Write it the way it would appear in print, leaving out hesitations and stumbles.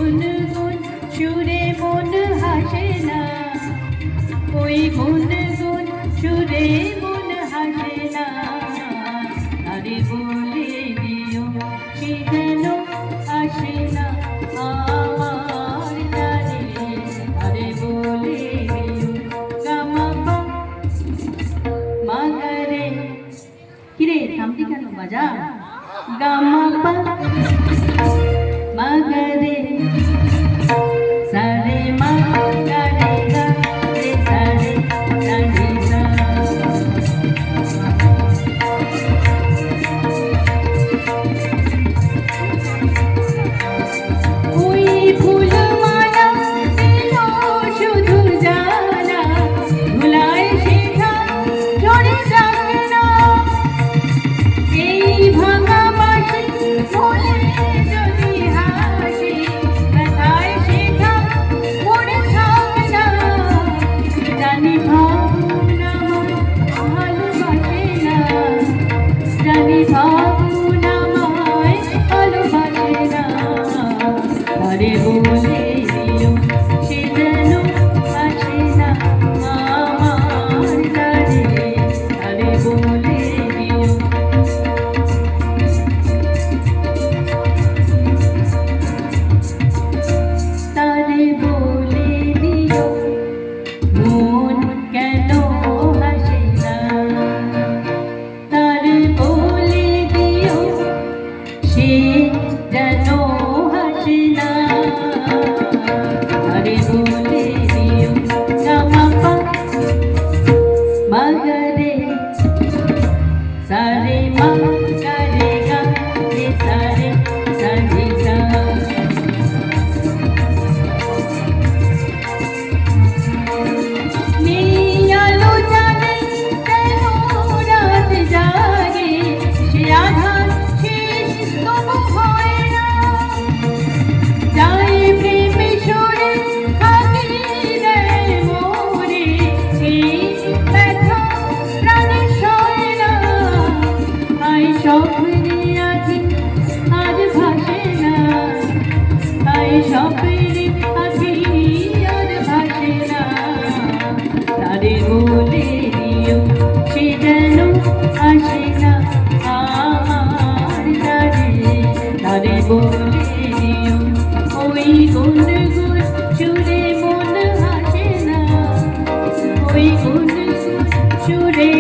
গুন গুন সুরে মন হাসে না, ওই গুন গুন সুরে মন হাসে না। আরে বলে দিও সে যেন আসে না আমার জানে। আরে বলে দিও গামা মাগারে। কিরে থামতি কেন, বাজা গামা মাগারে সারে মাগারে গা রে সারে সারে সা। ওই ফুলমালা দিল শুধু জানা, ভুলায় শেখা ঝরে যাবে না। এই ভাঙা বাঁশি বলে যদি হাসি, ব্যথায় শেখা মরে থাকবে না। জানি ভাবনা ভালোবাসে না, জানি ভাবনা আমায় ভালোবাসে না। আরে বলে দিও সে যেন আসে না আমার দ্বারে। আরে বলে দিও তারে বলে দিও মন কেন হাসে না। তারে বলে দিও সে যেন হাসে না। আরে বলে দিও গামা মাগারে সারে মাগারে গা রে সারে সারে সা। আলো জানে কেন রাত জাগে, সে আধার শেষ তবু হয় না। যায় প্রেমে সরে থাকি দেয় মোরে, এই ব্যথা প্রাণে সয় না। আই স্বপ্নে আছি আর ভাসে না, আই স্বপ্নে আছি আর ভাসে না। তারে বলে দিও সে যেন আসে না আমার দ্বারে। তারে বলে দিও ওই গুন গুন সুরে মন হাসে না, ওই গুন গুন সুরে